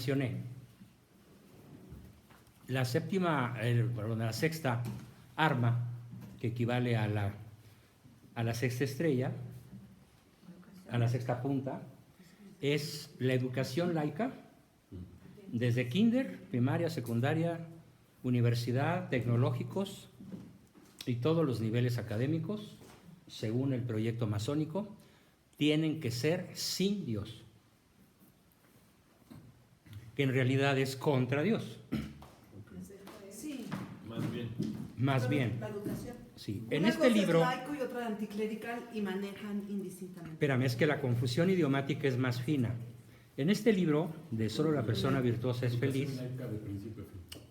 mencioné, la sexta arma, que equivale a la sexta estrella, a la sexta punta, es la educación laica, desde kinder, primaria, secundaria, universidad, tecnológicos y todos los niveles académicos, según el proyecto masónico, tienen que ser sin Dios, que en realidad es contra Dios. Sí. Más bien. La educación. Sí. Una En este cosa libro. es laico y otra anticlerical y manejan indistintamente. Espérame, es que la confusión idiomática es más fina. En este libro, de Solo la persona virtuosa es feliz,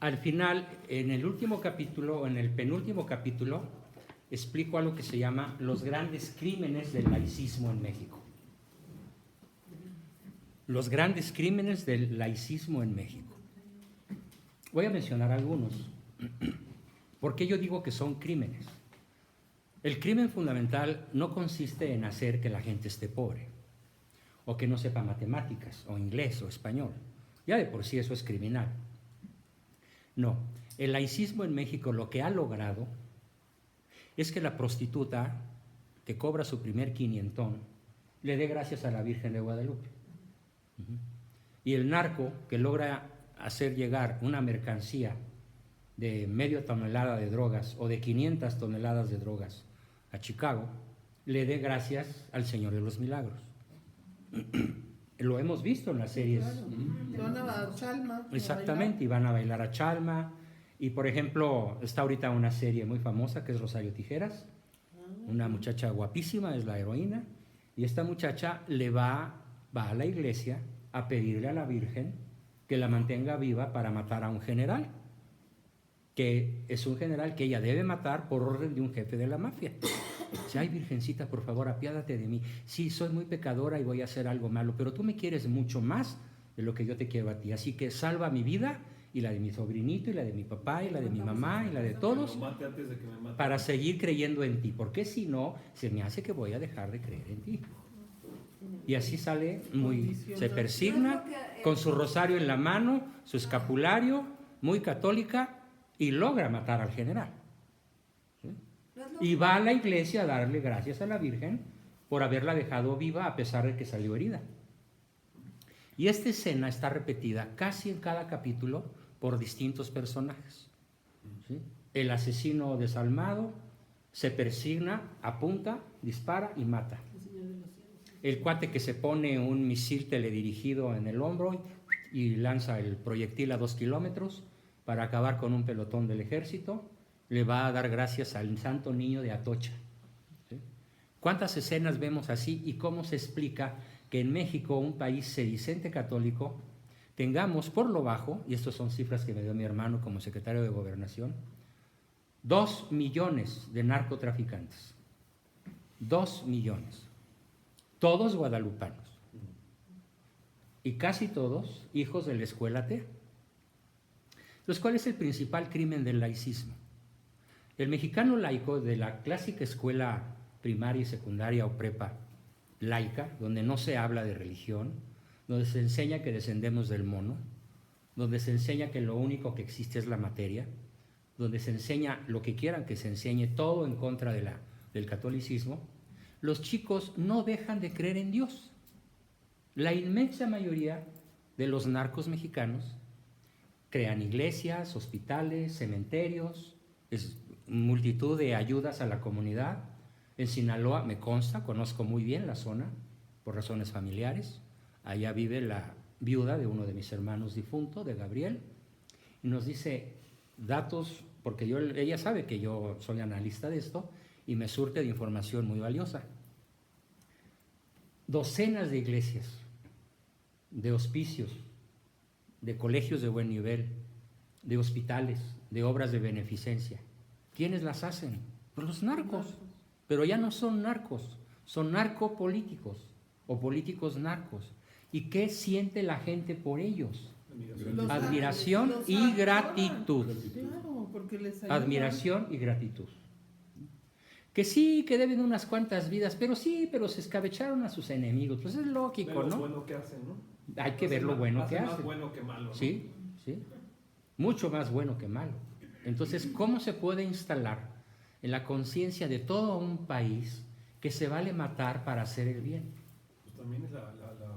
al final, en el último capítulo, o en el penúltimo capítulo, explico algo que se llama los grandes crímenes del laicismo en México. Los grandes crímenes del laicismo en México. Voy a mencionar algunos. ¿Por qué yo digo que son crímenes? El crimen fundamental no consiste en hacer que la gente esté pobre, o que no sepa matemáticas, o inglés, o español. Ya de por sí eso es criminal. No, el laicismo en México lo que ha logrado es que la prostituta que cobra su primer quinientón le dé gracias a la Virgen de Guadalupe. Y el narco que logra hacer llegar una mercancía de media tonelada de drogas o de 500 toneladas de drogas a Chicago, le dé gracias al Señor de los Milagros. Lo hemos visto en las series. Van a Chalma. Exactamente, y van a bailar a Chalma. Y por ejemplo, está ahorita una serie muy famosa que es Rosario Tijeras. Una muchacha guapísima, es la heroína. Y esta muchacha va a la iglesia a pedirle a la Virgen que la mantenga viva para matar a un general, que es un general que ella debe matar por orden de un jefe de la mafia. Dice, ay, Virgencita, por favor, apiádate de mí. Sí, soy muy pecadora y voy a hacer algo malo, pero tú me quieres mucho más de lo que yo te quiero a ti. Así que salva mi vida y la de mi sobrinito y la de mi papá y la de mi mamá y la de todos para seguir creyendo en ti, porque si no, se me hace que voy a dejar de creer en ti. Y así sale se persigna con su rosario en la mano, su escapulario, muy católica, y logra matar al general. ¿Sí? Y va a la iglesia a darle gracias a la Virgen por haberla dejado viva a pesar de que salió herida. Y esta escena está repetida casi en cada capítulo por distintos personajes. ¿Sí? El asesino desalmado se persigna, apunta, dispara y mata. El cuate que se pone un misil teledirigido en el hombro y lanza el proyectil a 2 kilómetros para acabar con un pelotón del ejército, le va a dar gracias al santo niño de Atocha. ¿Sí? ¿Cuántas escenas vemos así y cómo se explica que en México, un país sedicente católico, tengamos por lo bajo, y estas son cifras que me dio mi hermano como secretario de Gobernación, 2 millones de narcotraficantes? 2 millones. Todos guadalupanos. Y casi todos hijos de la escuela T. Entonces, ¿cuál es el principal crimen del laicismo? El mexicano laico de la clásica escuela primaria y secundaria o prepa laica, donde no se habla de religión, donde se enseña que descendemos del mono, donde se enseña que lo único que existe es la materia, donde se enseña lo que quieran que se enseñe, todo en contra del catolicismo, los chicos no dejan de creer en Dios. La inmensa mayoría de los narcos mexicanos crean iglesias, hospitales, cementerios, multitud de ayudas a la comunidad. En Sinaloa, me consta, conozco muy bien la zona por razones familiares. Allá vive la viuda de uno de mis hermanos difunto, de Gabriel, y nos dice datos, porque ella sabe que yo soy analista de esto, y me surte de información muy valiosa. Docenas de iglesias, de hospicios, de colegios de buen nivel, de hospitales, de obras de beneficencia. ¿Quiénes las hacen? Pues los narcos. Pero ya no son narcos, son narcopolíticos o políticos narcos. ¿Y qué siente la gente por ellos? Admiración y gratitud. Admiración y gratitud. Que sí, que deben unas cuantas vidas, pero sí, pero se escabecharon a sus enemigos. Pues es lógico, ¿no? Bueno, ¿qué hacen, no? hay que ver lo bueno que hace. Más bueno que malo, ¿no? Sí, sí. Mucho más bueno que malo. Entonces, ¿cómo se puede instalar en la conciencia de todo un país que se vale matar para hacer el bien? Pues también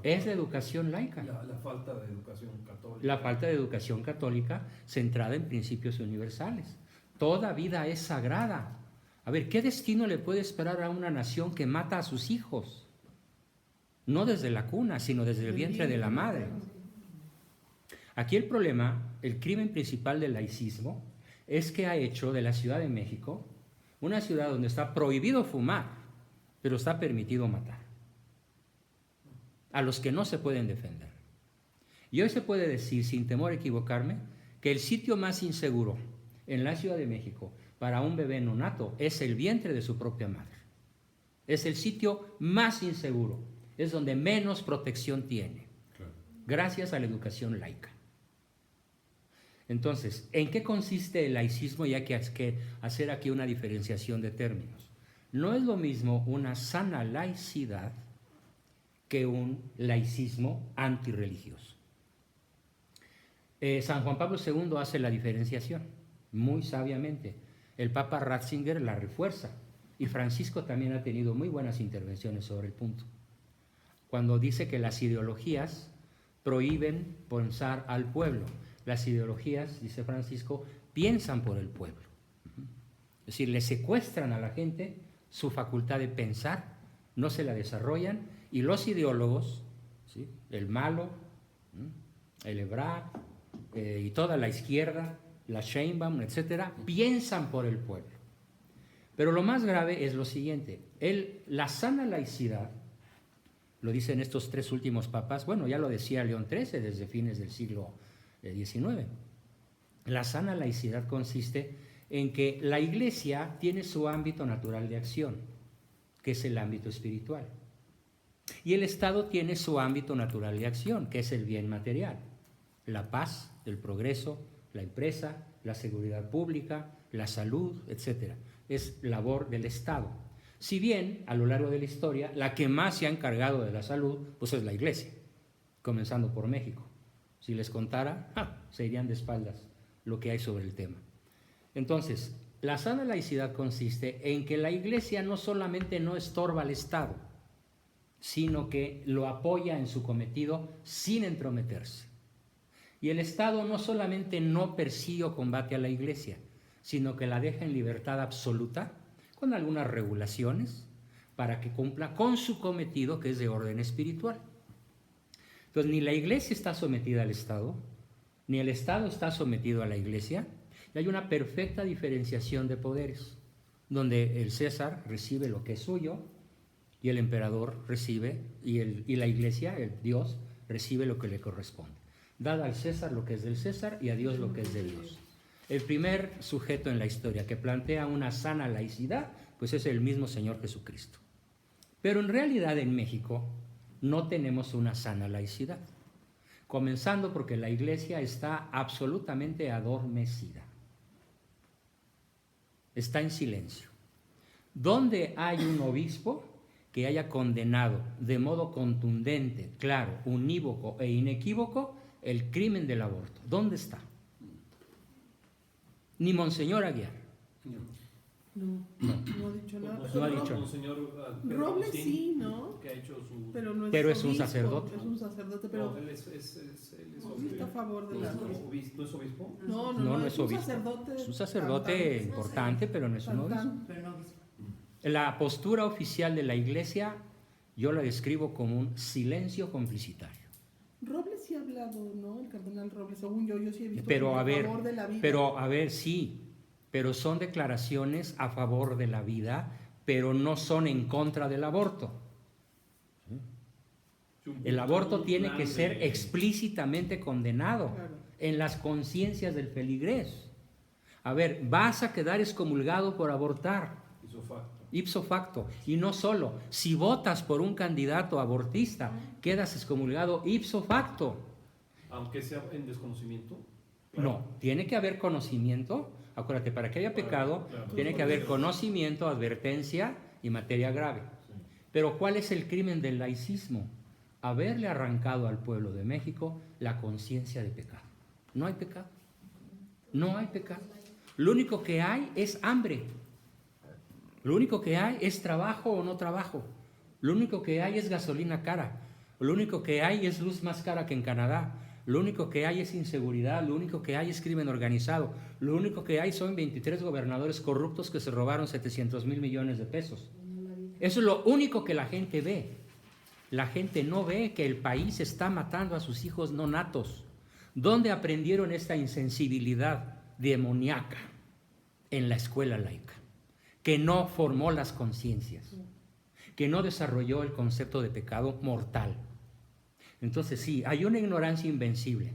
Es la educación laica. La falta de educación católica. La falta de educación católica centrada en principios universales. Toda vida es sagrada. A ver, ¿qué destino le puede esperar a una nación que mata a sus hijos? No desde la cuna, sino desde el vientre de la madre. Aquí el problema, el crimen principal del laicismo, es que ha hecho de la Ciudad de México una ciudad donde está prohibido fumar, pero está permitido matar a los que no se pueden defender. Y hoy se puede decir, sin temor a equivocarme, que el sitio más inseguro en la Ciudad de México para un bebé neonato es el vientre de su propia madre. Es el sitio más inseguro, es donde menos protección tiene, gracias a la educación laica. Entonces, ¿en qué consiste el laicismo? Y hay que hacer aquí una diferenciación de términos. No es lo mismo una sana laicidad que un laicismo antirreligioso. San Juan Pablo II hace la diferenciación muy sabiamente. El Papa Ratzinger la refuerza y Francisco también ha tenido muy buenas intervenciones sobre el punto. Cuando dice que las ideologías prohíben pensar al pueblo. Las ideologías, dice Francisco, piensan por el pueblo. Es decir, le secuestran a la gente su facultad de pensar, no se la desarrollan, y los ideólogos, ¿sí?, el Malo, el Ebrard y toda la izquierda, la Sheinbaum, etcétera, piensan por el pueblo. Pero lo más grave es lo siguiente: la sana laicidad, lo dicen estos tres últimos papas, bueno, ya lo decía León XIII desde fines del siglo XIX. La sana laicidad consiste en que la Iglesia tiene su ámbito natural de acción, que es el ámbito espiritual. Y el Estado tiene su ámbito natural de acción, que es el bien material, la paz, el progreso, la empresa, la seguridad pública, la salud, etc. Es labor del Estado. Si bien, a lo largo de la historia, la que más se ha encargado de la salud, pues es la Iglesia, comenzando por México. Si les contara, se irían de espaldas lo que hay sobre el tema. Entonces, la sana laicidad consiste en que la Iglesia no solamente no estorba al Estado, sino que lo apoya en su cometido sin entrometerse. Y el Estado no solamente no persigue o combate a la Iglesia, sino que la deja en libertad absoluta, con algunas regulaciones, para que cumpla con su cometido, que es de orden espiritual. Entonces, ni la Iglesia está sometida al Estado, ni el Estado está sometido a la Iglesia, y hay una perfecta diferenciación de poderes, donde el César recibe lo que es suyo, y el emperador recibe, y la Iglesia, el Dios, recibe lo que le corresponde. Dada al César lo que es del César y a Dios lo que es de Dios. El primer sujeto en la historia que plantea una sana laicidad, pues es el mismo Señor Jesucristo. Pero en realidad en México no tenemos una sana laicidad, comenzando porque la Iglesia está absolutamente adormecida. Está en silencio. ¿Dónde hay un obispo que haya condenado de modo contundente, claro, unívoco e inequívoco el crimen del aborto? ¿Dónde está? Ni Monseñor Aguiar. No ha dicho nada. No ha dicho. Monseñor Robles sí, ¿no? Que ha hecho su... Pero es un sacerdote. Es un sacerdote, pero No, él es está a favor de la... ¿No es obispo? No es obispo. Es un sacerdote importante, pero no es un obispo. La postura oficial de la Iglesia yo la describo como un silencio complicitario. Robles sí ha hablado, ¿no? El cardenal Robles, según yo sí he visto Pero a favor de la vida. Pero son declaraciones a favor de la vida, pero no son en contra del aborto. El aborto tiene que ser explícitamente condenado en las conciencias del feligrés. A ver, vas a quedar excomulgado por abortar. Ipso facto. Y no solo, si votas por un candidato abortista, quedas excomulgado ipso facto. Aunque sea en desconocimiento. No, tiene que haber conocimiento. Acuérdate, para que haya pecado, tiene que haber conocimiento, advertencia y materia grave. Sí. Pero ¿cuál es el crimen del laicismo? haberle arrancado al pueblo de México la conciencia de pecado. No hay pecado. No hay pecado. Lo único que hay es hambre. Lo único que hay es trabajo o no trabajo. Lo único que hay es gasolina cara. Lo único que hay es luz más cara que en Canadá. Lo único que hay es inseguridad. Lo único que hay es crimen organizado. Lo único que hay son 23 gobernadores corruptos que se robaron 700,000 millones de pesos. Eso es lo único que la gente ve. La gente no ve que el país está matando a sus hijos no natos. ¿Dónde aprendieron esta insensibilidad demoníaca? En la escuela laica, que no formó las conciencias, que no desarrolló el concepto de pecado mortal. Entonces sí, hay una ignorancia invencible,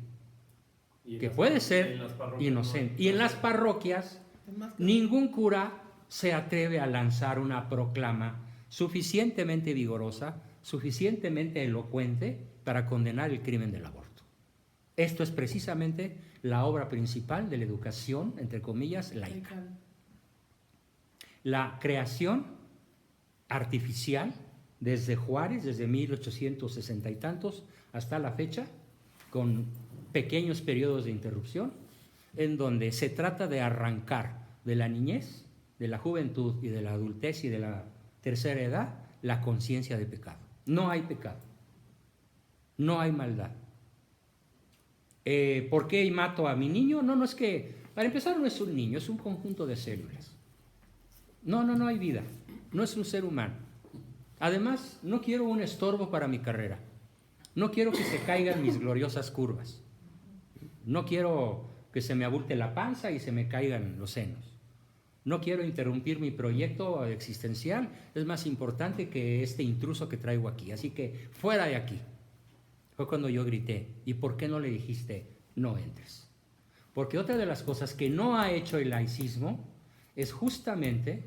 que puede ser inocente. Y en las parroquias, ningún cura se atreve a lanzar una proclama suficientemente vigorosa, suficientemente elocuente para condenar el crimen del aborto. Esto es precisamente la obra principal de la educación, entre comillas, laica. La creación artificial, desde Juárez, desde 1860 y tantos hasta la fecha, con pequeños periodos de interrupción, en donde se trata de arrancar de la niñez, de la juventud y de la adultez y de la tercera edad la conciencia de pecado. No hay pecado, no hay maldad. ¿Por qué mato a mi niño? No es que, para empezar, no es un niño, es un conjunto de células. No hay vida, no es un ser humano. Además, no quiero un estorbo para mi carrera. No quiero que se caigan mis gloriosas curvas. No quiero que se me abulte la panza y se me caigan los senos. No quiero interrumpir mi proyecto existencial. Es más importante que este intruso que traigo aquí. Así que, fuera de aquí. Fue cuando yo grité, ¿y por qué no le dijiste, no entres? Porque otra de las cosas que no ha hecho el laicismo es justamente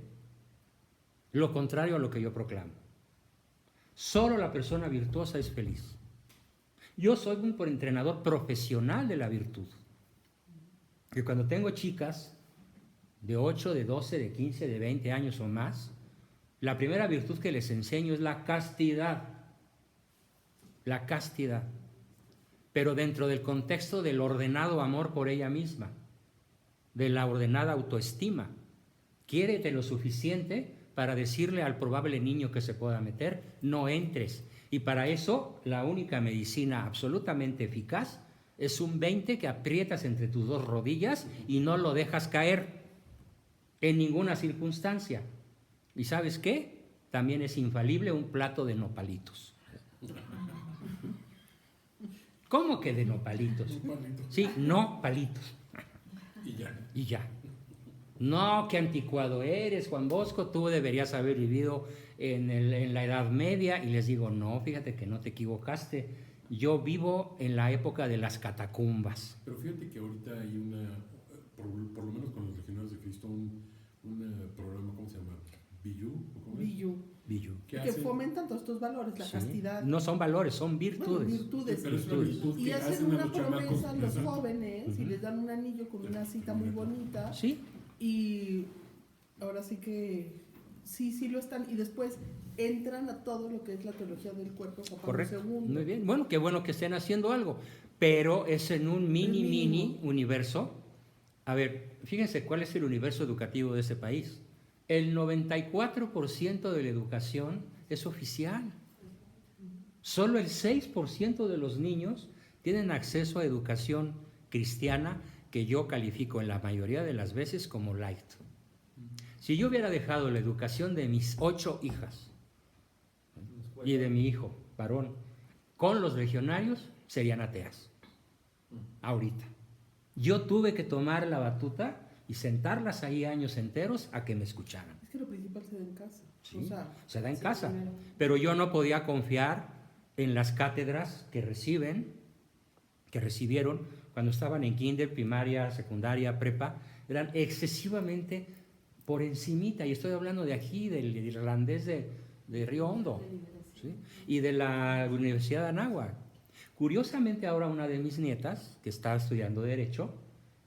lo contrario a lo que yo proclamo. Solo la persona virtuosa es feliz. Yo soy un entrenador profesional de la virtud. Y cuando tengo chicas de 8, de 12, de 15, de 20 años o más, la primera virtud que les enseño es la castidad. La castidad. Pero dentro del contexto del ordenado amor por ella misma, de la ordenada autoestima. Quiérete lo suficiente para decirle al probable niño que se pueda meter, no entres. Y para eso, la única medicina absolutamente eficaz es un 20 que aprietas entre tus dos rodillas y no lo dejas caer en ninguna circunstancia. ¿Y sabes qué? También es infalible un plato de nopalitos. ¿Cómo que de nopalitos? Sí, no palitos. Y ya. No, qué anticuado eres, Juan Bosco, tú deberías haber vivido en la Edad Media. Y les digo, no, fíjate que no te equivocaste. Yo vivo en la época de las catacumbas. Pero fíjate que ahorita hay por lo menos con los legionarios de Cristo, un programa, ¿cómo se llama? Billu. Que fomentan todos estos valores, la castidad. No son valores, son virtudes. Bueno, virtudes. Sí, pero es una virtud y que hacen hacen a una los chamacos. promesa a los Exacto. jóvenes y les dan un anillo con una cita muy bonita. Sí. Y ahora sí que sí lo están. Y después entran a todo lo que es la teología del cuerpo. Correcto. II. Muy bien. Bueno, qué bueno que estén haciendo algo. Pero es en un mini universo. A ver, fíjense cuál es el universo educativo de ese país. El 94% de la educación es oficial. Solo el 6% de los niños tienen acceso a educación cristiana, que yo califico en la mayoría de las veces como light. Si yo hubiera dejado la educación de mis 8 hijas y de mi hijo, varón, con los legionarios, serían ateas. Ahorita. Yo tuve que tomar la batuta y sentarlas ahí años enteros a que me escucharan. Es que lo principal se da en casa. Sí, O sea, se da en sí, casa. primero. Pero yo no podía confiar en las cátedras que recibieron cuando estaban en kinder, primaria, secundaria, prepa. Eran excesivamente por encimita. Y estoy hablando de aquí, del irlandés de Río Hondo, ¿sí? Y de la Universidad de Anáhuac. Curiosamente, ahora una de mis nietas, que está estudiando Derecho,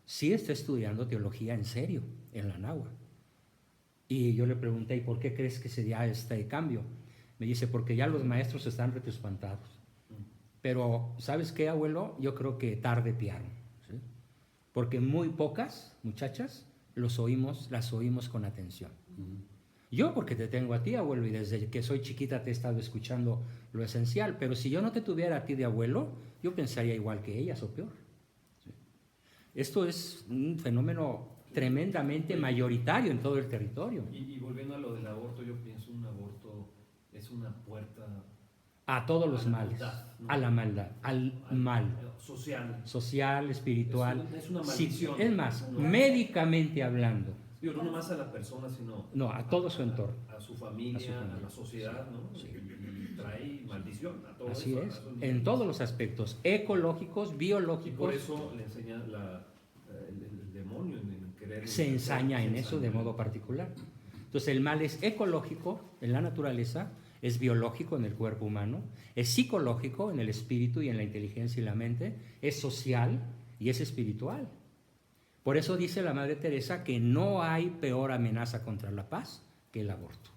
sí está estudiando teología en serio en la Anáhuac. Y yo le pregunté, ¿y por qué crees que se da este cambio? Me dice, porque ya los maestros están retroespantados. Pero, ¿sabes qué, abuelo? Yo creo que tarde piaron, ¿sí? Porque muy pocas muchachas las oímos con atención. Yo porque te tengo a ti, abuelo, y desde que soy chiquita te he estado escuchando lo esencial, pero si yo no te tuviera a ti de abuelo, yo pensaría igual que ellas o peor. ¿Sí? Esto es un fenómeno tremendamente mayoritario en todo el territorio. Y volviendo a lo del aborto, yo pienso un aborto es una puerta A todos los a la males, maldad, ¿no? a la maldad, al mal, social. espiritual. Es una Sí, maldición. es más, No. médicamente hablando, Digo, no nomás a la persona, sino no, a todo su entorno. a su familia, a la sociedad, ¿no? Sí. Y trae maldición a todo Así eso, a es, esos en niños. todos los aspectos, ecológicos, Y por biológicos, eso le enseña el demonio en querer... se ensaña en se eso de ensaña. modo particular. Entonces el mal es ecológico en la naturaleza, es biológico en el cuerpo humano, es psicológico en el espíritu y en la inteligencia y la mente, es social y es espiritual. Por eso dice la Madre Teresa que no hay peor amenaza contra la paz que el aborto.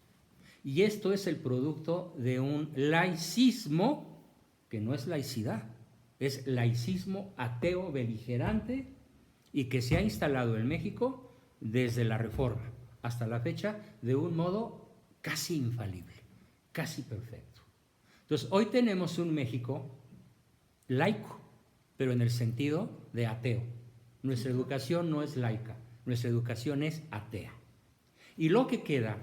Y esto es el producto de un laicismo que no es laicidad, es laicismo ateo beligerante y que se ha instalado en México desde la Reforma hasta la fecha de un modo casi infalible, casi perfecto. Entonces, hoy tenemos un México laico, pero en el sentido de ateo. Nuestra educación no es laica, nuestra educación es atea. Y lo que queda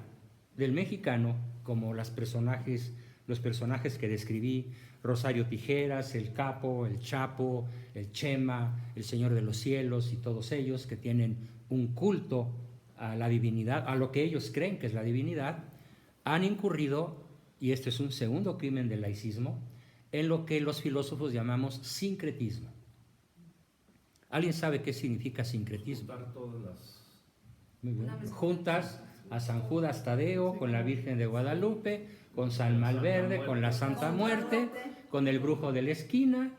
del mexicano, como los personajes que describí, Rosario Tijeras, el Capo, el Chapo, el Chema, el Señor de los Cielos y todos ellos que tienen un culto a la divinidad, a lo que ellos creen que es la divinidad, han incurrido, y este es un segundo crimen del laicismo, en lo que los filósofos llamamos sincretismo. ¿Alguien sabe qué significa sincretismo? Juntar todas las... Muy bien. Juntas a San Judas Tadeo, con la Virgen de Guadalupe, con San Malverde, con la Santa Muerte, con el brujo de la esquina,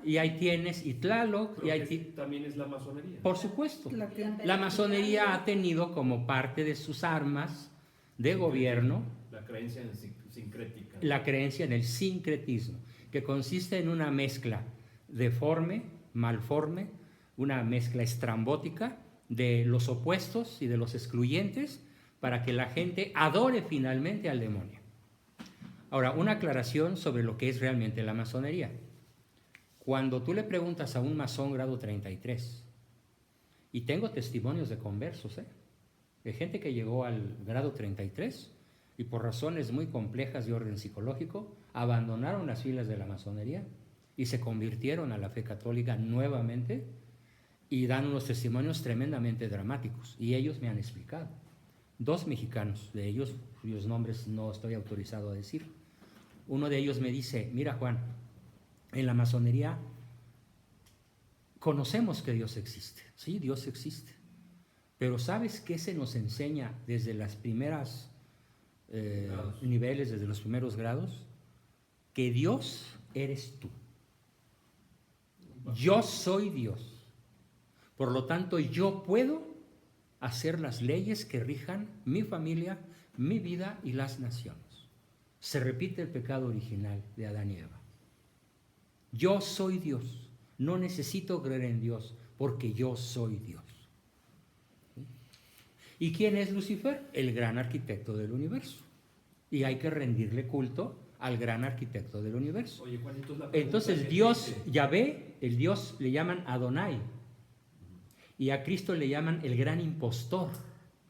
y ahí tienes Tlaloc, y Creo ahí que también es la masonería. por supuesto. La que- La masonería ha tenido como parte de sus armas de gobierno La creencia en sincrética. la creencia en el sincretismo, que consiste en una mezcla deforme, malforme, una mezcla estrambótica de los opuestos y de los excluyentes para que la gente adore finalmente al demonio. Ahora, una aclaración sobre lo que es realmente la masonería. Cuando tú le preguntas a un masón grado 33, y tengo testimonios de conversos, de gente que llegó al grado 33 y por razones muy complejas de orden psicológico, abandonaron las filas de la masonería y se convirtieron a la fe católica nuevamente y dan unos testimonios tremendamente dramáticos. Y ellos me han explicado. 2 mexicanos, de ellos, cuyos nombres no estoy autorizado a decir. Uno de ellos me dice, mira Juan, en la masonería conocemos que Dios existe. Sí, Dios existe. Pero ¿sabes qué se nos enseña desde las primeras niveles, desde los primeros grados? Que Dios eres tú. Yo soy Dios. Por lo tanto, yo puedo hacer las leyes que rijan mi familia, mi vida y las naciones. Se repite el pecado original de Adán y Eva. Yo soy Dios. No necesito creer en Dios porque yo soy Dios. ¿Y quién es Lucifer? El gran arquitecto del universo. Y hay que rendirle culto al gran arquitecto del universo. Oye, Juanito, la pregunta Entonces que Dios, dice, Yahvé, el Dios le llaman Adonai. Y a Cristo le llaman el gran impostor,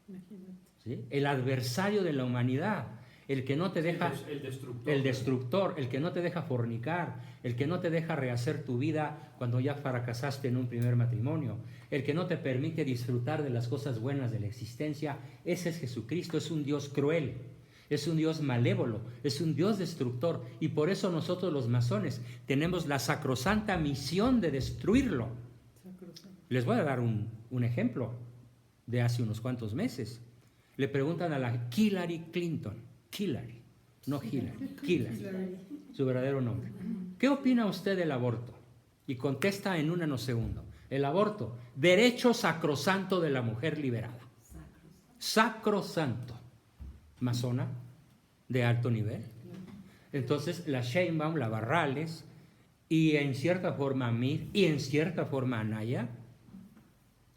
Imagínate. ¿sí? El adversario de la humanidad, el que no te deja, el destructor. el destructor, el que no te deja fornicar, el que no te deja rehacer tu vida cuando ya fracasaste en un primer matrimonio, el que no te permite disfrutar de las cosas buenas de la existencia. Ese es Jesucristo, es un Dios cruel, es un Dios malévolo, es un Dios destructor, y por eso nosotros los masones tenemos la sacrosanta misión de destruirlo. Les voy a dar un ejemplo de hace unos cuantos meses. Le preguntan a la Hillary Clinton, Hillary, no Hillary, Hillary, su verdadero nombre. ¿Qué opina usted del aborto? Y contesta en un nanosegundo. El aborto, derecho sacrosanto de la mujer liberada. Sacrosanto. Masona de alto nivel. Entonces la Sheinbaum, la Barrales Y en cierta forma Mir y en cierta forma Anaya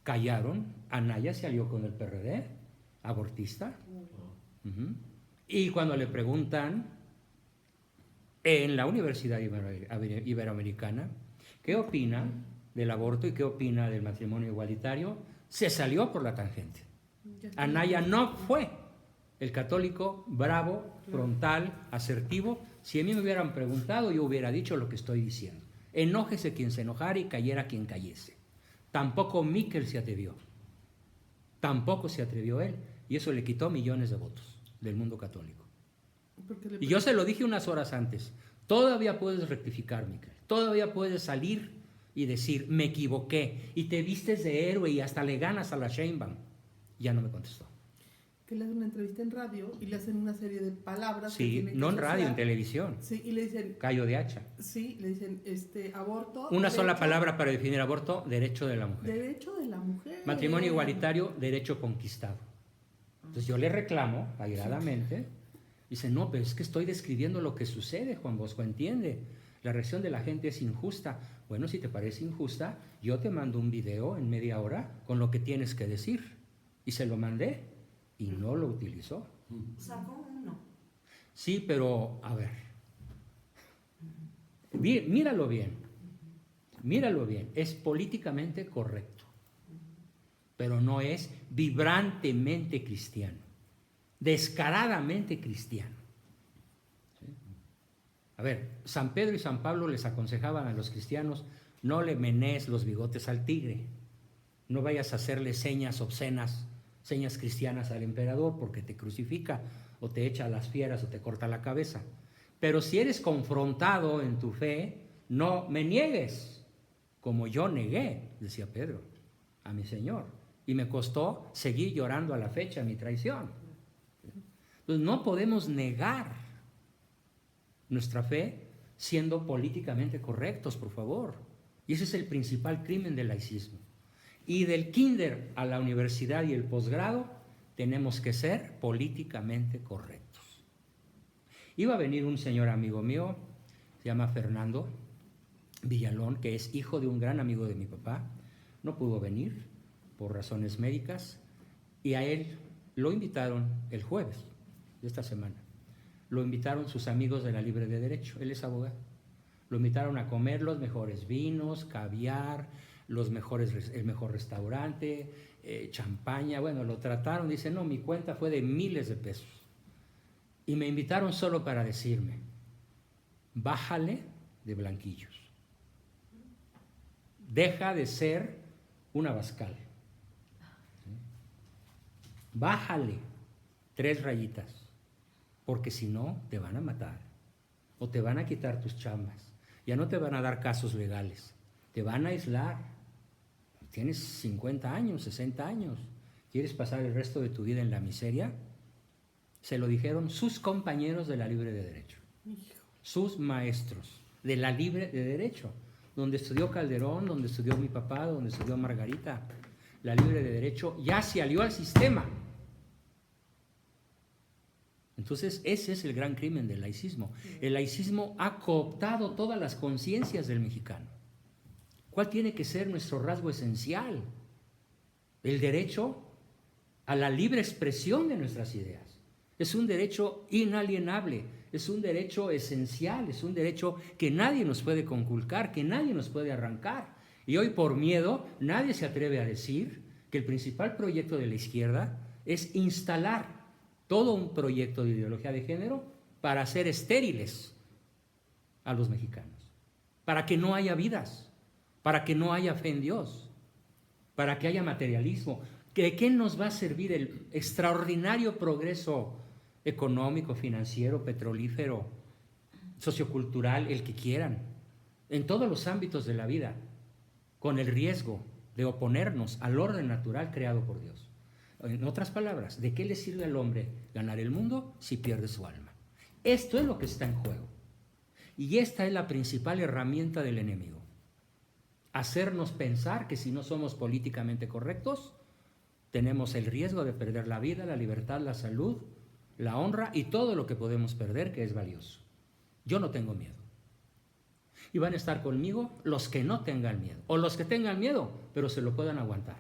callaron. Anaya se alió con el PRD, abortista. Uh-huh. Y cuando le preguntan en la Universidad Iberoamericana qué opina del aborto y qué opina del matrimonio igualitario, se salió por la tangente. Anaya no fue el católico bravo, frontal, asertivo. Si a mí me hubieran preguntado, yo hubiera dicho lo que estoy diciendo. Enójese quien se enojara y cayera quien cayese. Tampoco Miquel se atrevió. Tampoco se atrevió él. Y eso le quitó millones de votos del mundo católico. Y yo se lo dije unas horas antes. Todavía puedes rectificar, Miquel. Todavía puedes salir y decir, me equivoqué. Y te vistes de héroe y hasta le ganas a la Sheinbaum. Ya no me contestó. Que le hacen una entrevista en radio y le hacen una serie de palabras. Sí, no en radio, en televisión. Sí, y le dicen... Callo de hacha. Sí, le dicen, aborto... Una sola palabra para definir aborto, derecho de la mujer. Derecho de la mujer. Matrimonio igualitario, derecho conquistado. Entonces yo le reclamo, airadamente, dice, no, pero es que estoy describiendo lo que sucede, Juan Bosco, entiende. La reacción de la gente es injusta. Bueno, si te parece injusta, yo te mando un video en media hora con lo que tienes que decir. Y se lo mandé. Y no lo utilizó. Sacó uno. Sí, pero, a ver. Míralo bien. Míralo bien. Es políticamente correcto. Pero no es vibrantemente cristiano. Descaradamente cristiano. ¿Sí? A ver, San Pedro y San Pablo les aconsejaban a los cristianos, no le menees los bigotes al tigre. No vayas a hacerle señas obscenas, señas cristianas al emperador porque te crucifica o te echa a las fieras o te corta la cabeza. Pero si eres confrontado en tu fe, no me niegues, como yo negué, decía Pedro, a mi Señor. Y me costó seguir llorando a la fecha mi traición. Entonces no podemos negar nuestra fe siendo políticamente correctos, por favor. Y ese es el principal crimen del laicismo. Y del kinder a la universidad y el posgrado tenemos que ser políticamente correctos. Iba a venir un señor amigo mío, se llama Fernando Villalón, que es hijo de un gran amigo de mi papá. No pudo venir por razones médicas y a él lo invitaron el jueves de esta semana. Lo invitaron sus amigos de la Libre de Derecho, él es abogado. Lo invitaron a comer los mejores vinos, caviar, el mejor restaurante, champaña. Bueno, lo trataron, dice, no, mi cuenta fue de miles de pesos. Y me invitaron solo para decirme, bájale de blanquillos. Deja de ser un abascal. Bájale 3 rayitas, porque si no, te van a matar o te van a quitar tus chambas. Ya no te van a dar casos legales, te van a aislar. Tienes 50 años, 60 años, ¿quieres pasar el resto de tu vida en la miseria? Se lo dijeron sus compañeros de la Libre de Derecho, sus maestros de la Libre de Derecho, donde estudió Calderón, donde estudió mi papá, donde estudió Margarita. La Libre de Derecho ya se alió al sistema. Entonces ese es el gran crimen del laicismo. El laicismo ha cooptado todas las conciencias del mexicano. ¿Cuál tiene que ser nuestro rasgo esencial? El derecho a la libre expresión de nuestras ideas. Es un derecho inalienable, es un derecho esencial, es un derecho que nadie nos puede conculcar, que nadie nos puede arrancar. Y hoy por miedo nadie se atreve a decir que el principal proyecto de la izquierda es instalar todo un proyecto de ideología de género para hacer estériles a los mexicanos, para que no haya vidas, para que no haya fe en Dios, para que haya materialismo. ¿De qué nos va a servir el extraordinario progreso económico, financiero, petrolífero, sociocultural, el que quieran, en todos los ámbitos de la vida, con el riesgo de oponernos al orden natural creado por Dios? En otras palabras, ¿de qué le sirve al hombre ganar el mundo si pierde su alma? Esto es lo que está en juego. Y esta es la principal herramienta del enemigo. Hacernos pensar que si no somos políticamente correctos, tenemos el riesgo de perder la vida, la libertad, la salud, la honra y todo lo que podemos perder que es valioso. Yo no tengo miedo. Y van a estar conmigo los que no tengan miedo, o los que tengan miedo, pero se lo puedan aguantar.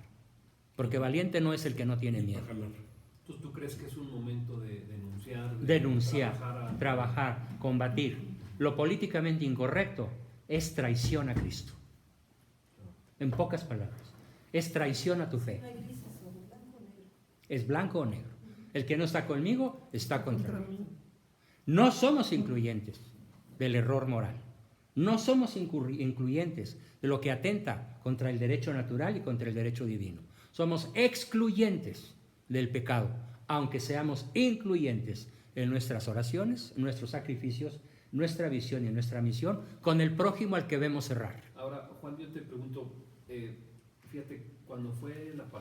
Porque valiente no es el que no tiene miedo. Entonces, ¿tú crees que es un momento de denunciar? Denunciar, trabajar, combatir. Lo políticamente incorrecto es traición a Cristo. En pocas palabras, es traición a tu fe. Es blanco o negro. El que no está conmigo está contra mí. No somos incluyentes del error moral. No somos incluyentes de lo que atenta contra el derecho natural y contra el derecho divino. Somos excluyentes del pecado, aunque seamos incluyentes en nuestras oraciones, nuestros sacrificios, nuestra visión y nuestra misión con el prójimo al que vemos errar. Ahora, Juan, yo te pregunto, fíjate, cuando fue la aparición